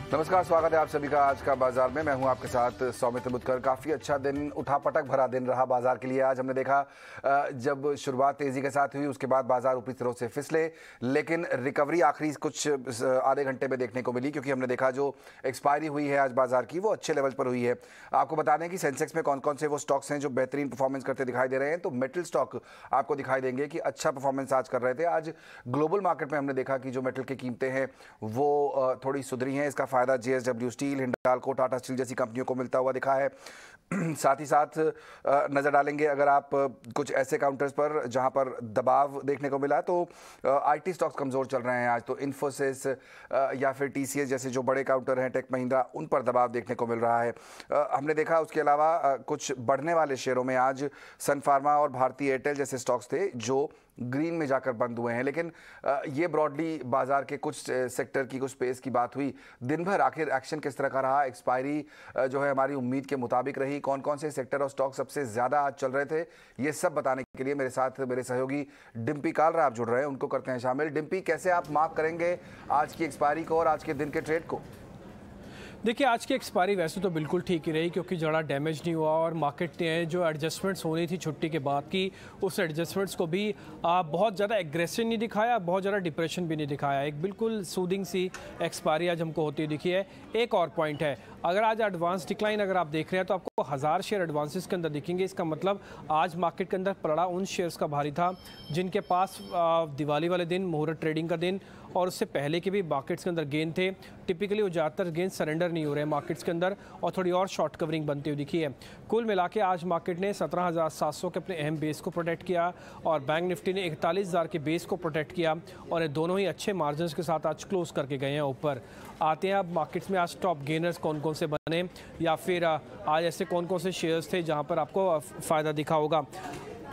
नमस्कार, स्वागत है आप सभी का आज का बाजार में। मैं हूं आपके साथ सौमित्र मुतकर। काफ़ी अच्छा दिन, उठापटक भरा दिन रहा बाजार के लिए। आज हमने देखा जब शुरुआत तेज़ी के साथ हुई, उसके बाद बाजार ऊपरी तरफ से फिसले, लेकिन रिकवरी आखिरी कुछ आधे घंटे में देखने को मिली, क्योंकि हमने देखा जो एक्सपायरी हुई है आज बाजार की वो अच्छे लेवल पर हुई है। आपको बता दें कि सेंसेक्स में कौन कौन से वो स्टॉक्स हैं जो बेहतरीन परफॉर्मेंस करते दिखाई दे रहे हैं। तो मेटल स्टॉक आपको दिखाई देंगे कि अच्छा परफॉर्मेंस आज कर रहे थे। आज ग्लोबल मार्केट में हमने देखा कि जो मेटल की कीमतें हैं वो थोड़ी सुधरी हैं। इसका फायदा JSW steel, Hindalco, Tata steel जैसी कंपनियों को मिलता हुआ दिखा है। साथ ही साथ नज़र डालेंगे अगर आप कुछ ऐसे काउंटर्स पर जहां पर दबाव देखने को मिला, तो IT स्टॉक्स कमज़ोर चल रहे हैं आज। तो इन्फोसिस या फिर TCS जैसे जो बड़े काउंटर हैं, टेक महिंद्रा, उन पर दबाव देखने को मिल रहा है। हमने देखा उसके अलावा कुछ बढ़ने वाले शेयरों में आज सन फार्मा और भारतीय एयरटेल जैसे स्टॉक्स थे जो ग्रीन में जाकर बंद हुए हैं। लेकिन ये ब्रॉडली बाजार के कुछ सेक्टर की, कुछ स्पेस की बात हुई। दिन भर आखिर एक्शन किस तरह का रहा, एक्सपायरी जो है हमारी उम्मीद के मुताबिक रही, कौन कौन से सेक्टर और स्टॉक सबसे ज़्यादा आज चल रहे थे, ये सब बताने के लिए मेरे साथ मेरे सहयोगी डिम्पी कालरा आप जुड़ रहे हैं, उनको करते हैं शामिल। डिम्पी, कैसे आप मार्क करेंगे आज की एक्सपायरी को और आज के दिन के ट्रेड को? देखिए, आज की एक्सपायरी वैसे तो बिल्कुल ठीक ही रही, क्योंकि ज़्यादा डैमेज नहीं हुआ और मार्केट ने जो एडजस्टमेंट्स होनी थी छुट्टी के बाद की, उस एडजस्टमेंट्स को भी बहुत ज़्यादा एग्रेशन नहीं दिखाया, बहुत ज़्यादा डिप्रेशन भी नहीं दिखाया। एक बिल्कुल सूदिंग सी एक्सपायरी आज हमको होती दिखी है। एक और पॉइंट है, अगर आज एडवांस डिक्लाइन अगर आप देख रहे हैं तो आपको 1000 शेयर एडवांसेस के अंदर दिखेंगे। इसका मतलब आज मार्केट के अंदर पलड़ा उन शेयर्स का भारी था जिनके पास दिवाली वाले दिन, मुहूर्त ट्रेडिंग का दिन और उससे पहले के भी मार्केट्स के अंदर गेन थे। टिपिकली वो ज़्यादातर गेन सरेंडर नहीं हो रहे हैं मार्केट्स के अंदर और थोड़ी और शॉर्ट कवरिंग बनती हुई दिखी है। कुल मिला के आज मार्केट ने 17,700 के अपने अहम बेस को प्रोटेक्ट किया और बैंक निफ्टी ने 41,000 के बेस को प्रोटेक्ट किया और ये दोनों ही अच्छे मार्जिन के साथ आज क्लोज करके गए हैं ऊपर। आते हैं अब मार्केट्स में आज टॉप गेनर्स कौन कौन से बने या फिर आज ऐसे कौन कौन से शेयर्स थे जहाँ पर आपको फ़ायदा दिखा होगा।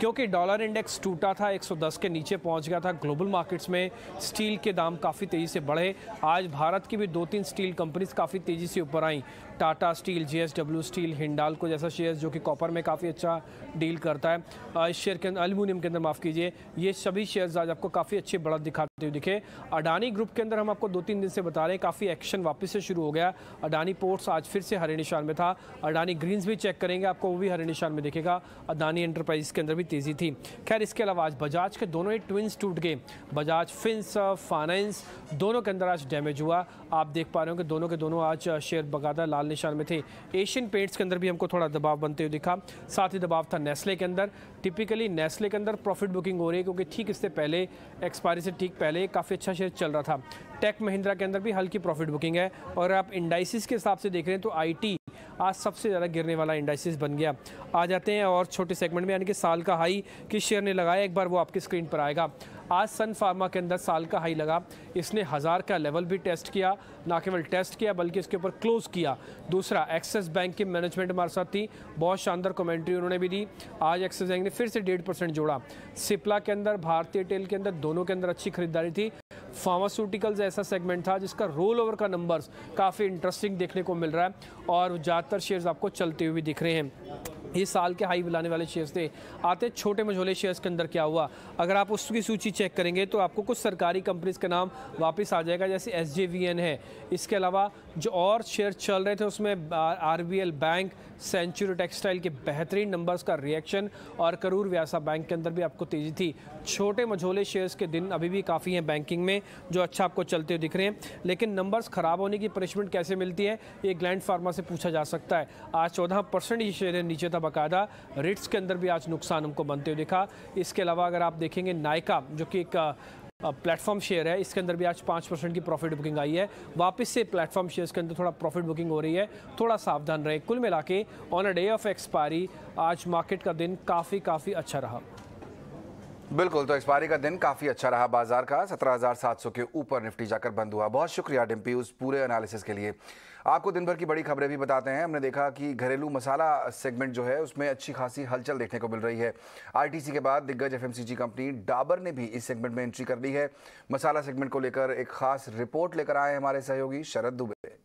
क्योंकि डॉलर इंडेक्स टूटा था, 110 के नीचे पहुंच गया था। ग्लोबल मार्केट्स में स्टील के दाम काफ़ी तेज़ी से बढ़े। आज भारत की भी 2-3 स्टील कंपनीज काफ़ी तेज़ी से ऊपर आई। Tata steel, JSW steel, Hindalco जैसा शेयर जो कि कॉपर में काफ़ी अच्छा डील करता है, इस शेयर के अंदर, एल्यूमिनियम के अंदर माफ़ कीजिए, ये सभी शेयर्स आज आपको काफ़ी अच्छी बढ़त दिखाते हुए दिखे। अडानी ग्रुप के अंदर हम आपको 2-3 दिन से बता रहे हैं काफ़ी एक्शन वापस से शुरू हो गया। अडानी पोर्ट्स आज फिर से हरे निशान में था। अडानी ग्रीन्स भी चेक करेंगे आपको, वो भी हरे निशान में दिखेगा। अडानी एंटरप्राइज के अंदर भी तेज़ी थी। खैर, इसके अलावा आज बजाज के दोनों ही ट्विंस टूट गए। बजाज फिनसर्व, फाइनेंस, दोनों के अंदर आज डैमेज हुआ। आप देख पा रहे हो कि दोनों के दोनों आज शेयर बकायदा लाल निशान में थे। एशियन पेंट्स के अंदर भी हमको थोड़ा दबाव बनते हुए दिखा। साथ ही दबाव था नेस्ले के अंदर। टिपिकली नेस्ले के अंदर प्रॉफिट बुकिंग हो रही है क्योंकि ठीक इससे पहले, एक्सपायरी से ठीक पहले काफ़ी अच्छा शेयर चल रहा था। टेक महिंद्रा के अंदर भी हल्की प्रॉफिट बुकिंग है और आप इंडाइसिस के हिसाब से देख रहे हैं तो IT आज सबसे ज़्यादा गिरने वाला इंडाइसिस बन गया। आ जाते हैं और छोटे सेगमेंट में, यानी कि साल का हाई किस शेयर ने लगाया, एक बार वो आपकी स्क्रीन पर आएगा। आज सन फार्मा के अंदर साल का हाई लगा। इसने 1000 का लेवल भी टेस्ट किया, ना केवल टेस्ट किया बल्कि इसके ऊपर क्लोज किया। दूसरा, एक्सिस बैंक की मैनेजमेंट हमारे साथ थी, बहुत शानदार कमेंट्री उन्होंने भी दी। आज एक्सिस बैंक ने फिर से 1.5% जोड़ा। सिप्ला के अंदर, भारतीय एयरटेल के अंदर, दोनों के अंदर अच्छी खरीदारी थी। फार्मास्यूटिकल्स ऐसा सेगमेंट था जिसका रोल ओवर का नंबर्स काफ़ी इंटरेस्टिंग देखने को मिल रहा है और ज़्यादातर शेयर्स आपको चलते हुए दिख रहे हैं। ये साल के हाई बुलाने वाले शेयर्स थे। आते छोटे मझोले शेयर्स के अंदर क्या हुआ, अगर आप उसकी सूची चेक करेंगे तो आपको कुछ सरकारी कंपनीज का नाम वापस आ जाएगा, जैसे SJVN है। इसके अलावा जो और शेयर चल रहे थे उसमें RBL बैंक, सेंचुरी टेक्सटाइल के बेहतरीन नंबर्स का रिएक्शन और करूर व्यासा बैंक के अंदर भी आपको तेज़ी थी। छोटे मझोले शेयर्स के दिन अभी भी काफ़ी हैं बैंकिंग में जो अच्छा आपको चलते हुए दिख रहे हैं, लेकिन नंबर्स ख़राब होने की पनिशमेंट कैसे मिलती है ये ग्लैंड फार्मा से पूछा जा सकता है। आज 14% ये शेयर नीचे था बकायदा। रिट्स के अंदर भी आज नुकसान हमको बनते हुए दिखा। इसके अलावा अगर आप देखेंगे नायका जो कि एक प्लेटफॉर्म शेयर है, इसके अंदर भी आज 5% की प्रॉफिट बुकिंग आई है। वापस से प्लेटफॉर्म शेयर्स के अंदर थोड़ा प्रॉफिट बुकिंग हो रही है, थोड़ा सावधान रहे। कुल मिला के on a day of expiry आज मार्केट का दिन काफ़ी अच्छा रहा। बिल्कुल, तो एक्सपायरी का दिन काफ़ी अच्छा रहा बाजार का। 17,700 के ऊपर निफ्टी जाकर बंद हुआ। बहुत शुक्रिया डिम्पी उस पूरे एनालिसिस के लिए। आपको दिन भर की बड़ी खबरें भी बताते हैं। हमने देखा कि घरेलू मसाला सेगमेंट जो है उसमें अच्छी खासी हलचल देखने को मिल रही है। RTC के बाद दिग्गज FMCG कंपनी डाबर ने भी इस सेगमेंट में एंट्री कर ली है। मसाला सेगमेंट को लेकर एक खास रिपोर्ट लेकर आए हमारे सहयोगी शरद दुबे।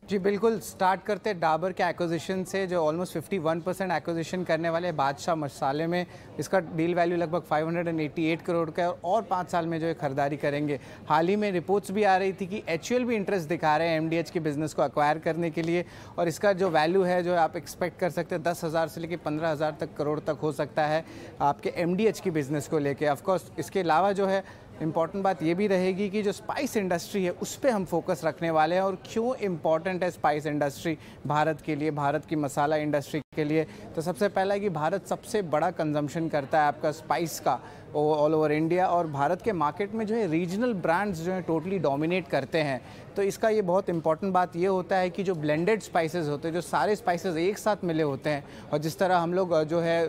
जी बिल्कुल, स्टार्ट करते हैं डाबर के एक्विजिशन से, जो ऑलमोस्ट 51% एक्विजिशन करने वाले बादशाह मसाले में। इसका डील वैल्यू लगभग 588 करोड़ का है और 5 साल में जो है खरीदारी करेंगे। हाल ही में रिपोर्ट्स भी आ रही थी कि एचयूएल भी इंटरेस्ट दिखा रहे हैं एमडीएच के बिजनेस को अक्वायर करने के लिए, और इसका जो वैल्यू है जो आप एक्सपेक्ट कर सकते हैं 10,000 से लेकर 15,000 तक करोड़ तक हो सकता है आपके एमडीएच की बिजनेस को लेके। ऑफकोर्स इसके अलावा जो है इम्पॉर्टेंट बात ये भी रहेगी कि जो स्पाइस इंडस्ट्री है उस पर हम फोकस रखने वाले हैं, और क्यों इम्पॉर्टेंट है स्पाइस इंडस्ट्री भारत के लिए, भारत की मसाला इंडस्ट्री के लिए। तो सबसे पहला है कि भारत सबसे बड़ा कंजम्पशन करता है आपका स्पाइस का ऑल ओवर इंडिया, और भारत के मार्केट में जो है रीजनल ब्रांड्स जो है टोटली डोमिनेट करते हैं। तो इसका ये बहुत इंपॉर्टेंट बात ये होता है कि जो ब्लेंडेड स्पाइसेस होते हैं, जो सारे स्पाइसेस एक साथ मिले होते हैं, और जिस तरह हम लोग जो है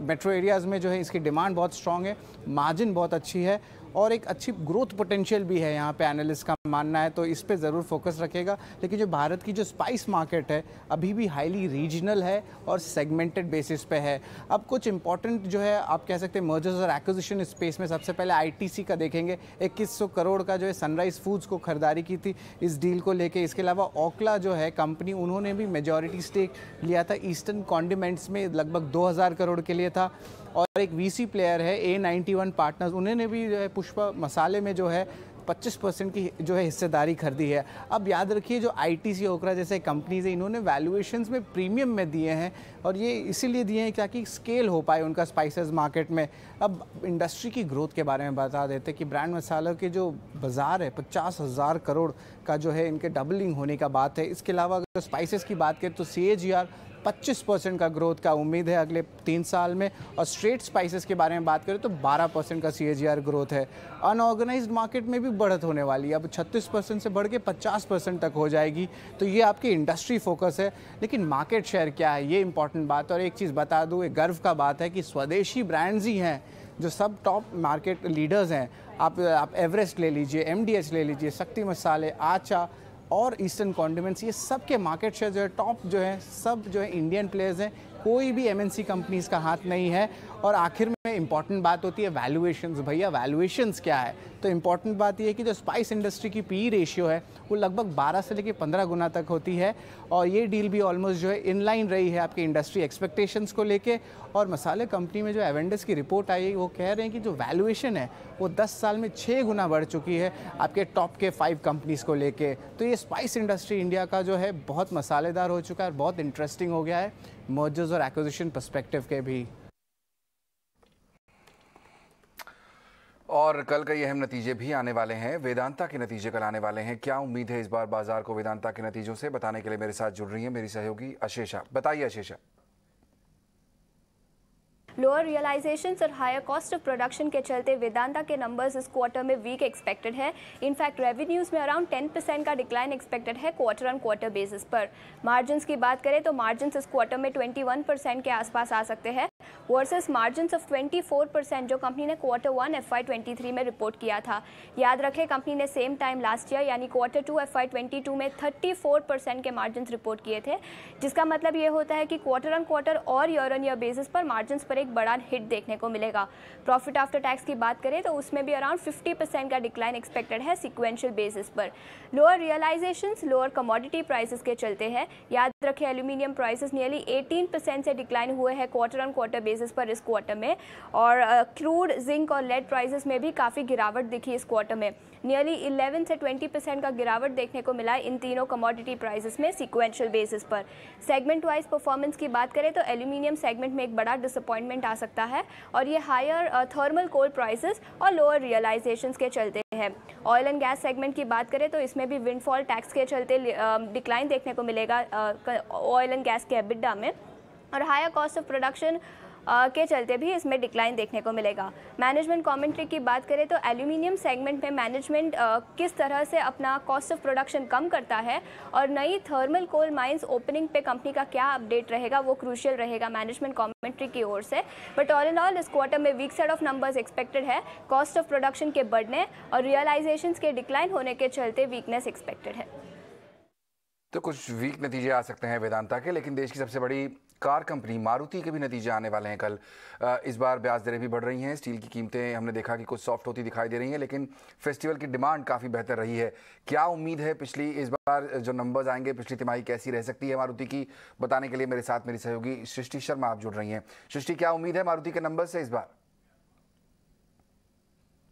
मेट्रो एरियाज़ में जो है इसकी डिमांड बहुत स्ट्रॉन्ग है, मार्जिन बहुत अच्छी है, और एक अच्छी ग्रोथ पोटेंशियल भी है यहाँ पे एनालिस्ट का मानना है। तो इस पे ज़रूर फोकस रखेगा। लेकिन जो भारत की जो स्पाइस मार्केट है अभी भी हाईली रीजनल है और सेगमेंटेड बेसिस पे है। अब कुछ इंपॉर्टेंट जो है आप कह सकते हैं मर्जर्स और एक्विजिशन स्पेस में सबसे पहले आईटीसी का देखेंगे। 2100 करोड़ का जो है सनराइज फूड्स को खरीदारी की थी इस डील को लेके। इसके अलावा ओखला जो है कंपनी, उन्होंने भी मेजॉरिटी स्टेक लिया था ईस्टर्न कॉन्डिमेंट्स में, लगभग 2000 करोड़ के लिए था। और एक वीसी प्लेयर है A91 पार्टनर्स, उन्होंने भी जो है पुष्पा मसाले में जो है 25% की जो है हिस्सेदारी खरीदी है। अब याद रखिए जो आईटीसी ओखला जैसे कंपनीज है, इन्होंने वैल्यूएशंस में प्रीमियम में दिए हैं, और ये इसीलिए दिए हैं ताकि स्केल हो पाए उनका स्पाइसेस मार्केट में। अब इंडस्ट्री की ग्रोथ के बारे में बता देते कि ब्रांड मसालों के जो बाज़ार है 50,000 करोड़ का जो है इनके डबलिंग होने का बात है। इसके अलावा अगर स्पाइसेस की बात करें तो CAGR 25% का ग्रोथ का उम्मीद है अगले 3 साल में, और स्ट्रेट स्पाइसेस के बारे में बात करें तो 12% का CAGR ग्रोथ है। अनऑर्गेनाइज्ड मार्केट में भी बढ़त होने वाली है, अब 36% से बढ़ के 50% तक हो जाएगी। तो ये आपकी इंडस्ट्री फोकस है। लेकिन मार्केट शेयर क्या है, ये इंपॉर्टेंट बात। और एक चीज़ बता दूँ, एक गर्व का बात है कि स्वदेशी ब्रांड्स ही हैं जो सब टॉप मार्केट लीडर्स हैं। आप एवरेस्ट ले लीजिए, MDH ले लीजिए, शक्ति मसाले, आचा और ईस्टर्न कॉन्डिमेंट्स, ये सब के मार्केट शेयर जो है टॉप जो है सब जो है इंडियन प्लेयर्स हैं, कोई भी MNC कंपनीज का हाथ नहीं है। और आखिर में इंपॉर्टेंट बात होती है वैल्यूएशंस। भैया वैल्यूएशंस क्या है, तो इंपॉर्टेंट बात ये है कि जो स्पाइस इंडस्ट्री की PE रेशियो है वो लगभग 12 से लेकर 15 गुना तक होती है, और ये डील भी ऑलमोस्ट जो है इनलाइन रही है आपके इंडस्ट्री एक्सपेक्टेशंस को लेके। और मसाले कंपनी में जो एवेंडस की रिपोर्ट आई वो कह रहे हैं कि जो वैल्यूएशन है वो 10 साल में 6 गुना बढ़ चुकी है आपके टॉप के 5 कंपनीज को लेके। तो ये स्पाइस इंडस्ट्री इंडिया का जो है बहुत मसालेदार हो चुका है और बहुत इंटरेस्टिंग हो गया है मर्जर्स और एक्विजिशन पर्सपेक्टिव के भी। और कल कई अहम नतीजे भी आने वाले हैं। वेदांता के नतीजे कल आने वाले हैं। क्या उम्मीद है इस बार बाजार को वेदांता के नतीजों से? बताने के लिए मेरे साथ जुड़ रही है मेरी सहयोगी अशेषा। बताइए अशेषा। लोअर रियलाइजेशंस और हायर कॉस्ट ऑफ प्रोडक्शन के चलते वेदांता के नंबर्स इस क्वार्टर में वीक एक्सपेक्टेड है। इनफैक्ट रेवेन्यूज में अराउंड 10% का डिक्लाइन एक्सपेक्टेड है क्वार्टर ऑन क्वार्टर बेसिस पर। मार्जिन्स की बात करें तो मार्जिन्स इस क्वार्टर में 21% के आसपास आ सकते हैं वर्सेस मार्जिन्स ऑफ 24% जो कंपनी ने Q1 FY23 में रिपोर्ट किया था। याद रखें कंपनी ने सेम टाइम लास्ट ईयर यानी Q2 FY22 में 34% के मार्जिन्स रिपोर्ट किए थे, जिसका मतलब ये होता है कि क्वार्टर ऑन क्वार्टर और ईयर ऑन ईयर बेसिस पर मार्जिन्स पर एक बड़ा हिट देखने को मिलेगा। प्रॉफिट आफ्टर टैक्स की बात करें तो उसमें भी अराउंड 50% का डिक्लाइन एक्सपेक्टेड है सिक्वेंशियल बेसिस पर। Lower realisations lower commodity prices के चलते हैं। याद रखें एल्यूमिनियम प्राइसेस नियरली 18% से डिक्लाइन हुए हैं क्वार्टर ऑन क्वार्टर बेसिस पर इस क्वार्टर में, और क्रूड, जिंक और लेड प्राइसेस में भी काफ़ी गिरावट दिखी इस क्वार्टर में। नियरली 11 से 20% का गिरावट देखने को मिला इन तीनों कमोडिटी प्राइसेस में सिक्वेंशियल बेसिस पर। सेगमेंट वाइज परफॉर्मेंस की बात करें तो एल्यूमिनियम सेगमेंट में एक बड़ा डिसअपॉइंटमेंट आ सकता है, और ये हायर थर्मल कोल प्राइसेस और लोअर रियलाइजेशंस के चलते हैं। ऑयल एंड गैस सेगमेंट की बात करें तो इसमें भी विंडफॉल टैक्स के चलते डिक्लाइन देखने को मिलेगा ऑयल एंड गैस के एबिटा में, और हायर कॉस्ट ऑफ प्रोडक्शन के चलते भी इसमें डिक्लाइन देखने को मिलेगा। मैनेजमेंट कमेंट्री की बात करें तो एल्यूमिनियम सेगमेंट में मैनेजमेंट किस तरह से अपना कॉस्ट ऑफ प्रोडक्शन कम करता है और नई थर्मल कोल माइंस ओपनिंग पे कंपनी का क्या अपडेट रहेगा वो क्रूशियल रहेगा मैनेजमेंट कमेंट्री की ओर से। बट ऑल इन ऑल इस क्वार्टर में weak set of numbers expected है, कॉस्ट ऑफ प्रोडक्शन के बढ़ने और रियलाइजेशंस के डिक्लाइन होने के चलते वीकनेस एक्सपेक्टेड है। तो कुछ वीक नतीजे आ सकते हैं वेदांता के, लेकिन देश की सबसे बड़ी कार कंपनी मारुति के भी नतीजे आने वाले हैं कल। इस बार ब्याज दरें भी बढ़ रही हैं। स्टील की कीमतें हमने देखा कि कुछ सॉफ्ट होती दिखाई दे रही हैं, लेकिन फेस्टिवल की डिमांड काफ़ी बेहतर रही है। क्या उम्मीद है इस बार जो नंबर्स आएंगे, पिछली तिमाही कैसी रह सकती है मारुति की, बताने के लिए मेरे साथ मेरी सहयोगी सृष्टि शर्मा आप जुड़ रही हैं। सृष्टि, क्या उम्मीद है मारुति के नंबर से इस बार?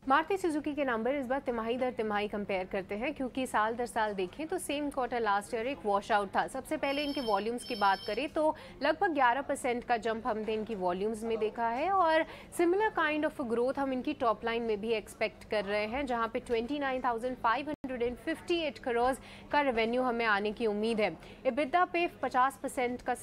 मारुति सुजुकी के नंबर इस बार तिमाही दर तिमाही कंपेयर करते हैं, क्योंकि साल दर साल देखें तो सेम क्वार्टर लास्ट ईयर एक वॉश आउट था। सबसे पहले इनके वॉल्यूम्स की बात करें तो लगभग 11% का जंप हमने इनकी वॉल्यूम्स में देखा है, और सिमिलर काइंड ऑफ ग्रोथ हम इनकी टॉप लाइन में भी एक्सपेक्ट कर रहे हैं, जहां पे 29,558 करोड़ का रेवेन्यू हमें आने की उम्मीद है। EBITDA पे 50% का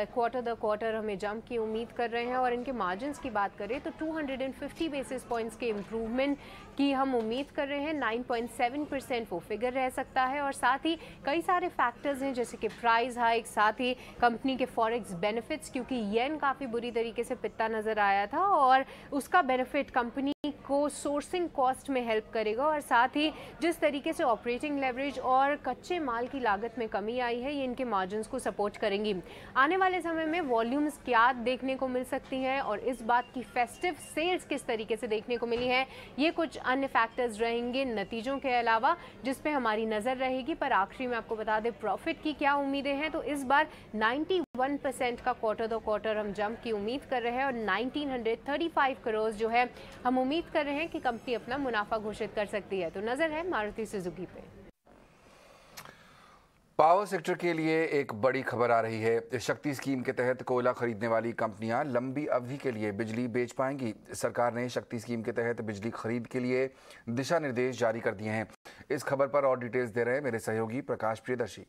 क्वार्टर द क्वार्टर हमें जंप की उम्मीद कर रहे हैं, और इनके मार्जिन्स की बात करें तो 250 बेसिस पॉइंट्स के इम्प्रूवमेंट की हम उम्मीद कर रहे हैं। 9.7% वो फिगर रह सकता है, और साथ ही कई सारे फैक्टर्स हैं जैसे कि प्राइस हाइक, साथ ही कंपनी के फॉरेक्स बेनिफिट्स, क्योंकि येन काफ़ी बुरी तरीके से पिता नज़र आया था, और उसका बेनिफिट कंपनी को सोर्सिंग कॉस्ट में हेल्प करेगा, और साथ ही जिस तरीके से ऑपरेटिंग लेवरेज और कच्चे माल की लागत में कमी आई है, ये इनके मार्जिन्स को सपोर्ट करेंगी। आने वाले समय में वॉल्यूम्स क्या देखने को मिल सकती हैं, और इस बात की फेस्टिव सेल्स किस तरीके से देखने को मिली है, ये कुछ अन्य फैक्टर्स रहेंगे नतीजों के अलावा, जिस पे हमारी नज़र रहेगी। पर आखिरी में आपको बता दें प्रॉफिट की क्या उम्मीदें हैं, तो इस बार 91% का क्वार्टर दो क्वार्टर हम जंप की उम्मीद कर रहे हैं, और 1935 करोड़ जो है हम उम्मीद कर रहे हैं कि कंपनी अपना मुनाफा घोषित कर सकती है। तो नजर है मारुति सुजुकी पे। पावर सेक्टर के लिए एक बड़ी खबर आ रही है। शक्ति स्कीम के तहत कोयला खरीदने वाली कंपनियां लंबी अवधि के लिए बिजली बेच पाएंगी। सरकार ने शक्ति स्कीम के तहत बिजली खरीद के लिए दिशा निर्देश जारी कर दिए हैं। इस खबर पर और डिटेल्स दे रहे हैं मेरे सहयोगी प्रकाश प्रियदर्शी।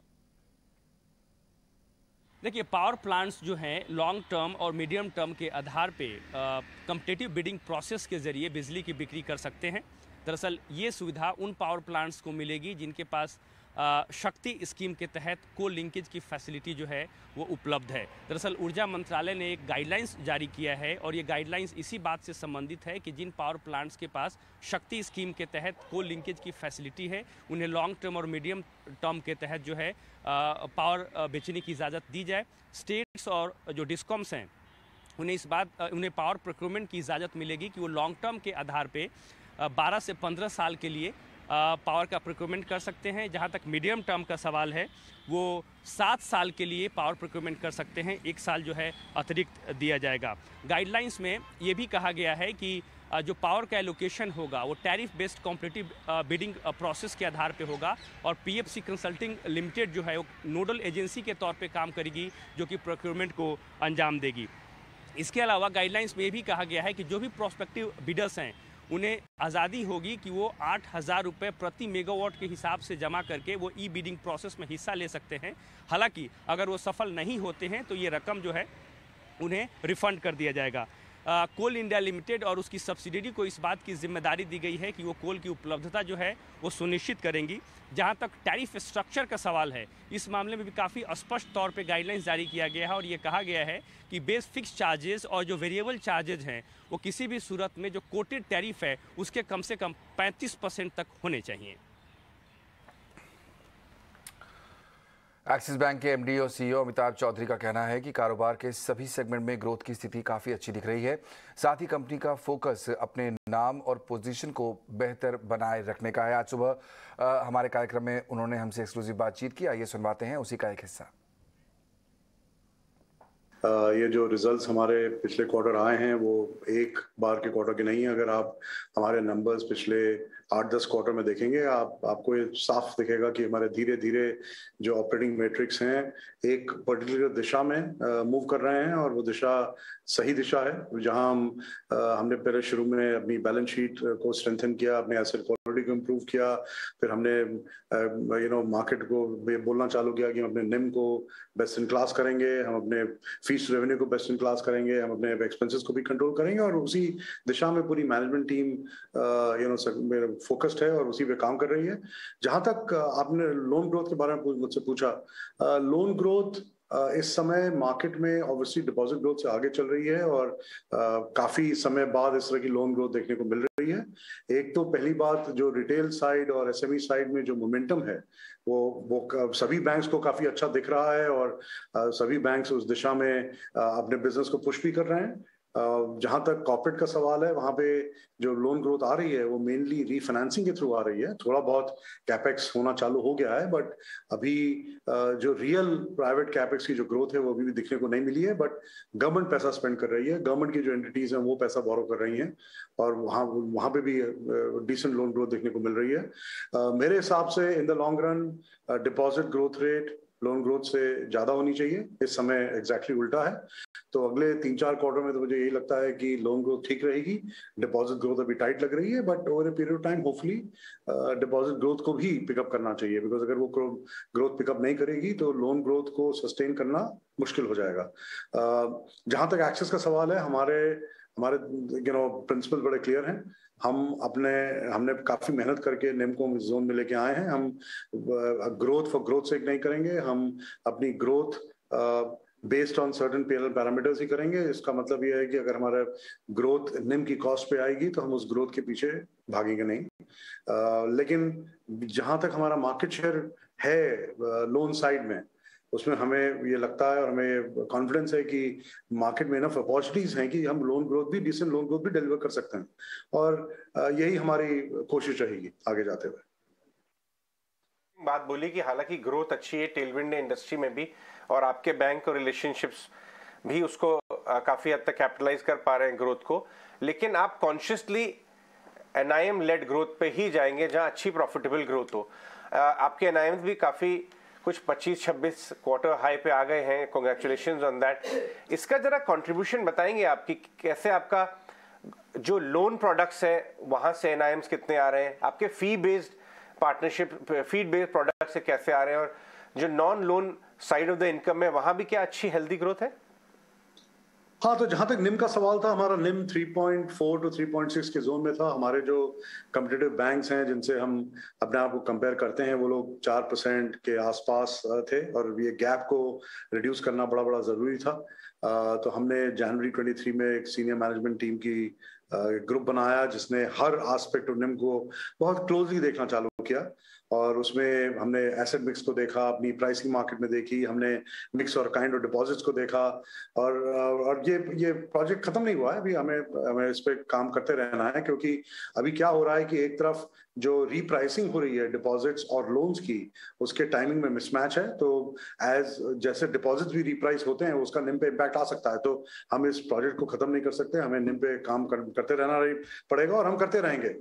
देखिए, पावर प्लांट्स जो हैं लॉन्ग टर्म और मीडियम टर्म के आधार पे कम्पिटिटिव बिडिंग प्रोसेस के जरिए बिजली की बिक्री कर सकते हैं। दरअसल ये सुविधा उन पावर प्लांट्स को मिलेगी जिनके पास शक्ति स्कीम के तहत को लिंकेज की फैसिलिटी जो है वो उपलब्ध है। दरअसल ऊर्जा मंत्रालय ने एक गाइडलाइंस जारी किया है, और ये गाइडलाइंस इसी बात से संबंधित है कि जिन पावर प्लांट्स के पास शक्ति स्कीम के तहत को लिंकेज की फैसिलिटी है, उन्हें लॉन्ग टर्म और मीडियम टर्म के तहत जो है पावर बेचने की इजाज़त दी जाए। स्टेट्स और जो डिस्कॉम्स हैं उन्हें पावर प्रोक्योरमेंट की इजाज़त मिलेगी कि वो लॉन्ग टर्म के आधार पे 12 से 15 साल के लिए पावर का प्रोक्योरमेंट कर सकते हैं। जहां तक मीडियम टर्म का सवाल है, वो 7 साल के लिए पावर प्रोक्योरमेंट कर सकते हैं, 1 साल जो है अतिरिक्त दिया जाएगा। गाइडलाइंस में ये भी कहा गया है कि जो पावर का एलोकेशन होगा वो tariff based competitive bidding process के आधार पे होगा, और पीएफसी कंसल्टिंग लिमिटेड जो है वो नोडल एजेंसी के तौर पे काम करेगी, जो कि प्रोक्योरमेंट को अंजाम देगी। इसके अलावा गाइडलाइंस में ये भी कहा गया है कि जो भी प्रोस्पेक्टिव बिडर्स हैं उन्हें आज़ादी होगी कि वो 8,000 रुपये प्रति मेगावाट के हिसाब से जमा करके वो ई बिडिंग प्रोसेस में हिस्सा ले सकते हैं। हालांकि अगर वो सफल नहीं होते हैं तो ये रकम जो है उन्हें रिफंड कर दिया जाएगा। कोल इंडिया लिमिटेड और उसकी सब्सिडियरी को इस बात की जिम्मेदारी दी गई है कि वो कोल की उपलब्धता जो है वो सुनिश्चित करेंगी। जहां तक टैरिफ स्ट्रक्चर का सवाल है, इस मामले में भी काफ़ी स्पष्ट तौर पे गाइडलाइंस जारी किया गया है, और ये कहा गया है कि बेस फिक्स चार्जेस और जो वेरिएबल चार्जेज हैं वो किसी भी सूरत में जो कोटेड टैरिफ है उसके कम से कम 35% तक होने चाहिए। एक्सिस बैंक के एमडी और सीईओ अमिताभ चौधरी का कहना है कि कारोबार के सभी सेगमेंट में ग्रोथ की स्थिति काफ़ी अच्छी दिख रही है। साथ ही कंपनी का फोकस अपने नाम और पोजीशन को बेहतर बनाए रखने का है। आज सुबह हमारे कार्यक्रम में उन्होंने हमसे एक्सक्लूसिव बातचीत की। आइए सुनवाते हैं उसी का एक हिस्सा। ये जो रिजल्ट्स हमारे पिछले क्वार्टर आए हैं वो एक बार के क्वार्टर के नहीं है। अगर आप हमारे नंबर्स पिछले 8-10 क्वार्टर में देखेंगे, आपको ये साफ दिखेगा कि हमारे धीरे धीरे जो ऑपरेटिंग मैट्रिक्स हैं एक पर्टिकुलर दिशा में मूव कर रहे हैं, और वो दिशा सही दिशा है। जहां हमने पहले शुरू में अपनी बैलेंस शीट को स्ट्रेंथन किया, अपने एसेट क्वालिटी को इम्प्रूव किया, फिर हमने मार्केट को बोलना चालू किया कि हम अपने निम को बेस्ट इन क्लास करेंगे, हम अपने फीस रेवेन्यू को बेस्ट इन क्लास करेंगे, हम अपने एक्सपेंसेस को भी कंट्रोल करेंगे, और उसी दिशा में पूरी मैनेजमेंट टीम फोकस्ड है और उसी पे काम कर रही है। जहां तक आपने लोन ग्रोथ के बारे में मुझसे पूछा, लोन ग्रोथ इस समय मार्केट में ऑब्वियसली डिपॉजिट ग्रोथ से आगे चल रही है, और काफी समय बाद इस तरह की लोन ग्रोथ देखने को मिल रही है। रही है। एक तो पहली बात, जो रिटेल साइड और एसएमई साइड में जो मोमेंटम है वो सभी बैंक्स को काफी अच्छा दिख रहा है और सभी बैंक्स उस दिशा में अपने बिजनेस को पुश भी कर रहे हैं। जहां तक कॉर्पोरेट का सवाल है, वहां पे जो लोन ग्रोथ आ रही है वो मेनली रीफाइनेंसिंग के थ्रू आ रही है। थोड़ा बहुत कैपेक्स होना चालू हो गया है, बट अभी जो रियल प्राइवेट कैपेक्स की जो ग्रोथ है वो अभी भी दिखने को नहीं मिली है। बट गवर्नमेंट पैसा स्पेंड कर रही है, गवर्नमेंट की जो एंटिटीज हैं वो पैसा बोरो कर रही हैं और वहां पे भी डिसेंट लोन ग्रोथ देखने को मिल रही है। मेरे हिसाब से in the long run deposit growth rate loan growth से ज्यादा होनी चाहिए। इस समय एग्जैक्टली उल्टा है। तो अगले 3-4 क्वार्टर में तो मुझे यही लगता है कि लोन ग्रोथ ठीक रहेगी, डिपॉजिट ग्रोथ अभी टाइट लग रही है, but over a period of time hopefully deposit growth को भी पिकअप करना चाहिए। बिकॉज अगर वो ग्रोथ पिकअप नहीं करेगी तो लोन ग्रोथ को सस्टेन करना मुश्किल हो जाएगा। जहां तक एक्सेस का सवाल है, हमारे प्रिंसिपल बड़े क्लियर हैं। हमने काफी मेहनत करके निम को इस जोन में लेके आए हैं। हम ग्रोथ फॉर ग्रोथ सेक नहीं करेंगे, हम अपनी growth based on certain PNL parameters ही करेंगे। इसका मतलब यह है कि अगर हमारा ग्रोथ निम की कॉस्ट पे आएगी तो हम उस ग्रोथ के पीछे भागेंगे नहीं। लेकिन जहां तक हमारा मार्केट शेयर है लोन साइड में, उसमें हमें ये लगता है और हमें कॉन्फिडेंस है कि मार्केट में इनफ अपॉर्चुनिटीज हैं कि हम लोन ग्रोथ भी, डिसेंट लोन ग्रोथ भी डिलीवर कर सकते हैं और यही हमारी कोशिश रहेगी आगे जाते हुए। बात बोली कि हालांकि ग्रोथ अच्छी है, टेलविंड है इंडस्ट्री में भी और आपके बैंक और रिलेशनशिप्स भी उसको काफी हद तक कैपिटलाइज कर पा रहे हैं ग्रोथ को, लेकिन आप कॉन्शियसली एनआईएम लेड ग्रोथ पे ही जाएंगे जहां अच्छी प्रॉफिटेबल ग्रोथ हो। आपके एनआईएम भी काफी कुछ 25-26 क्वार्टर हाई पे आ गए हैं, कांग्रेचुलेशंस ऑन दैट। इसका जरा कंट्रीब्यूशन बताएंगे आपकी, कैसे आपका जो लोन प्रोडक्ट्स है वहां से एनआईएम्स कितने आ रहे हैं, आपके fee based partnership feed based product से कैसे आ रहे हैं और जो non loan side of the income है वहां भी क्या अच्छी हेल्दी ग्रोथ है? हाँ, तो जहां तक निम का सवाल था, हमारा निम 3.4 to 3.6 के जोन में था। हमारे जो कम्पिटिटिव बैंक्स हैं जिनसे हम अपने आप को कंपेयर करते हैं वो लोग 4% के आसपास थे और ये गैप को रिड्यूस करना बड़ा जरूरी था। तो हमने जनवरी 23 में एक सीनियर मैनेजमेंट टीम की ग्रुप बनाया जिसने हर एस्पेक्ट ऑफ निम को बहुत क्लोजली देखना चालू किया और उसमें हमने एसेट मिक्स को देखा, अपनी प्राइसिंग मार्केट में देखी, हमने मिक्स और काइंड ऑफ डिपॉजिट्स को देखा और ये प्रोजेक्ट खत्म नहीं हुआ है। अभी हमें इस पे काम करते रहना है क्योंकि अभी क्या हो रहा है कि एक तरफ जो रीप्राइसिंग हो रही है डिपॉजिट्स और लोन्स की, उसके टाइमिंग में मिसमैच है। तो जैसे डिपॉजिट्स भी रीप्राइस होते हैं उसका निम पे इम्पैक्ट आ सकता है। तो हम इस प्रोजेक्ट को खत्म नहीं कर सकते, हमें निम पे काम करते रहना पड़ेगा और हम करते रहेंगे।